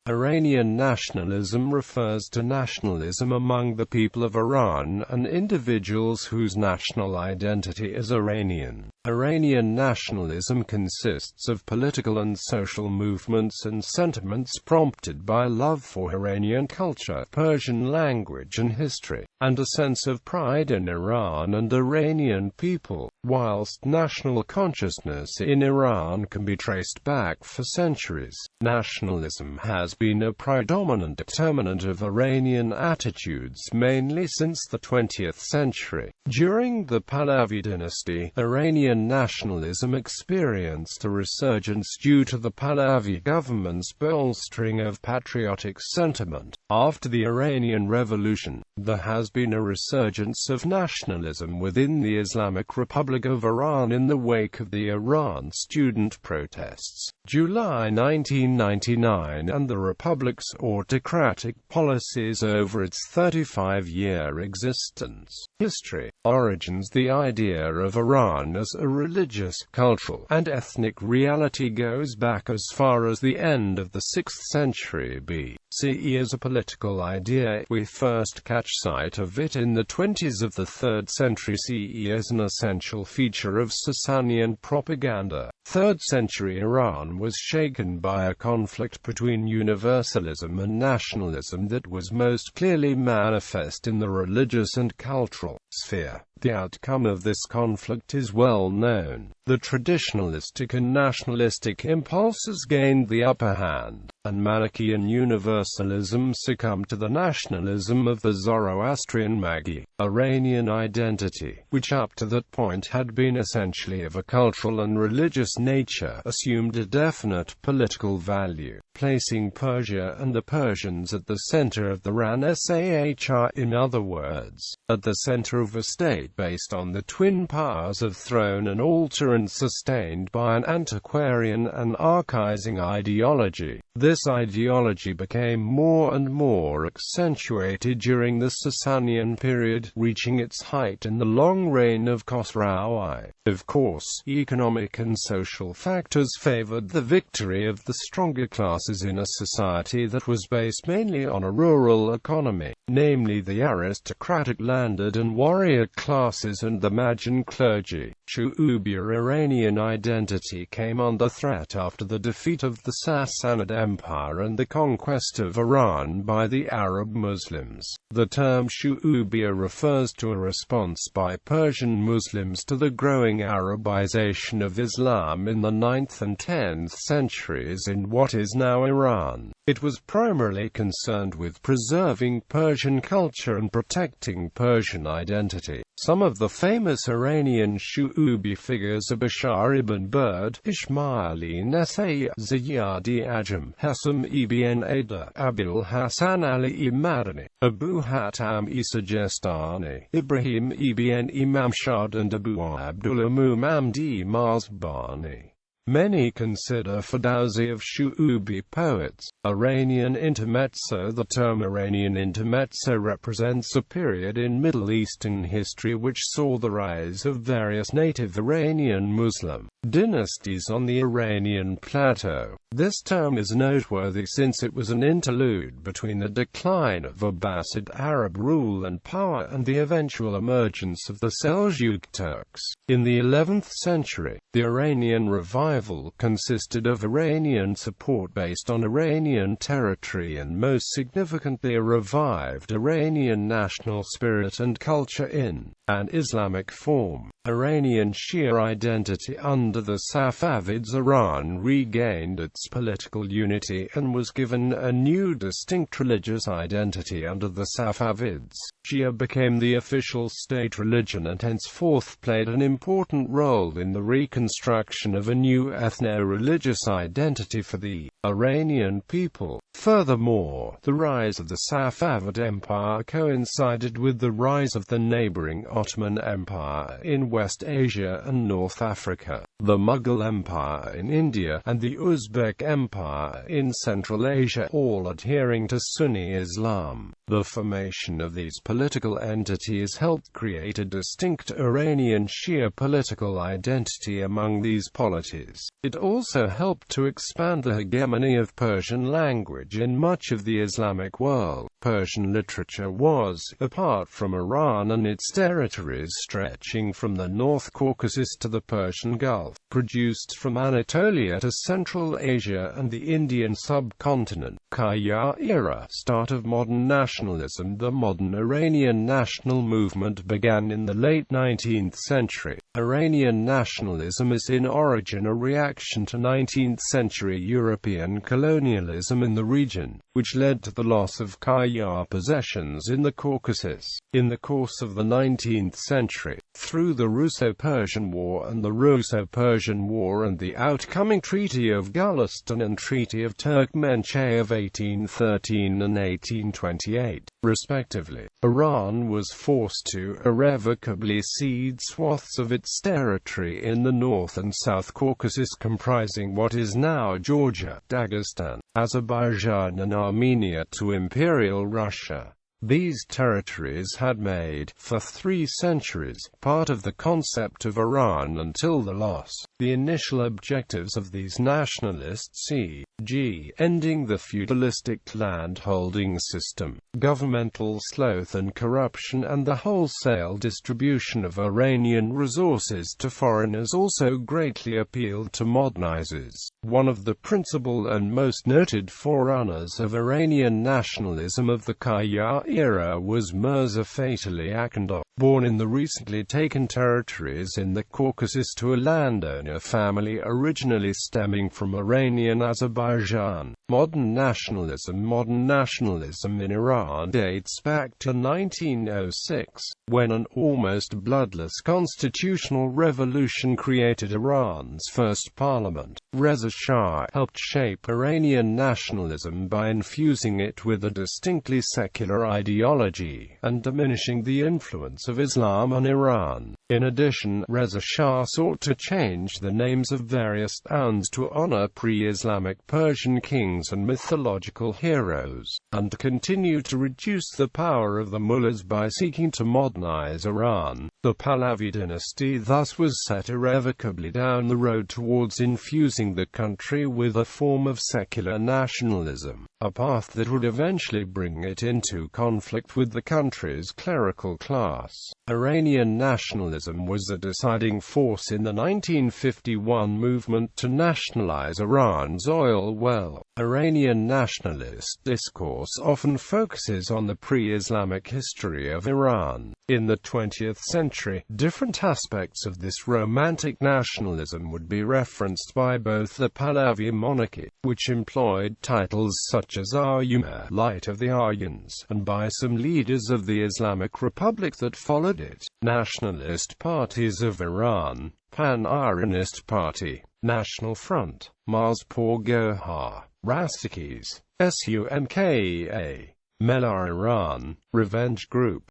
Iranian nationalism refers to nationalism among the people of Iran and individuals whose national identity is Iranian. Iranian nationalism consists of political and social movements and sentiments prompted by love for Iranian culture, Persian language and history, and a sense of pride in Iran and Iranian people. Whilst national consciousness in Iran can be traced back for centuries, nationalism has been a predominant determinant of Iranian attitudes mainly since the 20th century. During the Pahlavi dynasty, Iranian nationalism experienced a resurgence due to the Pahlavi government's bolstering of patriotic sentiment. After the Iranian Revolution, there has been a resurgence of nationalism within the Islamic Republic of Iran in the wake of the Iran student protests, July 1999, and the Republic's autocratic policies over its 35-year existence. History. Origins. The idea of Iran as a religious, cultural, and ethnic reality goes back as far as the end of the 6th century BCE as a political idea. We first catch sight of it in the 20s of the 3rd century CE as an essential feature of Sasanian propaganda. 3rd century Iran was shaken by a conflict between universalism and nationalism that was most clearly manifest in the religious and cultural sphere. The outcome of this conflict is well known. The traditionalistic and nationalistic impulses gained the upper hand, and Manichaean universalism succumbed to the nationalism of the Zoroastrian Magi. Iranian identity, which up to that point had been essentially of a cultural and religious nature, assumed a definite political value, placing Persia and the Persians at the center of the Renaissance, in other words, at the center of a state based on the twin powers of throne and altar and sustained by an antiquarian and archaizing ideology. This ideology became more and more accentuated during the Sasanian period, reaching its height in the long reign of Khosrau I. Of course, economic and social factors favored the victory of the stronger classes in a society that was based mainly on a rural economy, namely the aristocratic landed and warrior classes and the Magian clergy. Shu'ubiya Iranian identity came under threat after the defeat of the Sassanid Empire and the conquest of Iran by the Arab Muslims. The term Shu'ubiya refers to a response by Persian Muslims to the growing Arabization of Islam in the 9th and 10th centuries in what is now Iran. It was primarily concerned with preserving Persian culture and protecting Persian identity. Some of the famous Iranian Shu'ubi figures are Bashar ibn Burd, Ismaili Nesai, Ziyadi Ajam, Hassam ibn Ada, Abil Hassan Ali Madani, Abu Hatam Isa Jestani, Ibrahim ibn Imam Shad and Abu Abdullah Muhammadi Mazbani. Many consider Ferdowsi of Shu'ubi poets. Iranian intermezzo. The term Iranian intermezzo represents a period in Middle Eastern history which saw the rise of various native Iranian Muslim dynasties on the Iranian plateau. This term is noteworthy since it was an interlude between the decline of Abbasid Arab rule and power and the eventual emergence of the Seljuk Turks. In the 11th century, the Iranian revival consisted of Iranian support based on Iranian territory and most significantly a revived Iranian national spirit and culture in an Islamic form. Iranian Shia identity. Under the Safavids, Iran regained its political unity and was given a new distinct religious identity under the Safavids. Shia became the official state religion and henceforth played an important role in the reconstruction of a new ethno-religious identity for the Iranian people. Furthermore, the rise of the Safavid Empire coincided with the rise of the neighboring Ottoman Empire in West Asia and North Africa, the Mughal Empire in India, and the Uzbek Empire in Central Asia, all adhering to Sunni Islam. The formation of these political entities helped create a distinct Iranian Shia political identity among these polities. It also helped to expand the hegemony of Persian language language in much of the Islamic world. Persian literature was, apart from Iran and its territories stretching from the North Caucasus to the Persian Gulf, produced from Anatolia to Central Asia and the Indian subcontinent. Qajar era. Start of modern nationalism. The modern Iranian national movement began in the late 19th century. Iranian nationalism is in origin a reaction to 19th-century European colonialism in the region, which led to the loss of Qajar possessions in the Caucasus. In the course of the 19th century, through the Russo-Persian War and the Russo-Persian War and the outcoming Treaty of Gulistan and Treaty of Turkmenchay of 1813 and 1828, respectively, Iran was forced to irrevocably cede swaths of its territory in the North and South Caucasus, comprising what is now Georgia, Dagestan, Azerbaijan and Armenia, to Imperial Russia. These territories had made, for 3 centuries, part of the concept of Iran until the loss. The initial objectives of these nationalists, e.g., ending the feudalistic land-holding system, governmental sloth and corruption, and the wholesale distribution of Iranian resources to foreigners, also greatly appealed to modernizers. One of the principal and most noted forerunners of Iranian nationalism of the Qajar era was Mirza Fatali Akundov, born in the recently taken territories in the Caucasus to a landowner family originally stemming from Iranian Azerbaijan. Modern nationalism in Iran dates back to 1906, when an almost bloodless constitutional revolution created Iran's first parliament. Reza Shah helped shape Iranian nationalism by infusing it with a distinctly secular ideology, and diminishing the influence of Islam on Iran. In addition, Reza Shah sought to change the names of various towns to honor pre-Islamic Persian kings and mythological heroes, and continued to reduce the power of the mullahs by seeking to modernize Iran. The Pahlavi dynasty thus was set irrevocably down the road towards infusing the country with a form of secular nationalism, a path that would eventually bring it into conflict with the country's clerical class. Iranian nationalism was a deciding force in the 1951 movement to nationalize Iran's oil well. Iranian nationalist discourse often focuses on the pre-Islamic history of Iran. In the 20th century, different aspects of this romantic nationalism would be referenced by both the Pahlavi monarchy, which employed titles such as Aryuna, Light of the Aryans, and by some leaders of the Islamic Republic that followed it. Nationalist parties of Iran: Pan-Iranist Party, National Front, Mazpor-Gohar, Rastakis, Sumka, Mellah Iran, Revenge Group,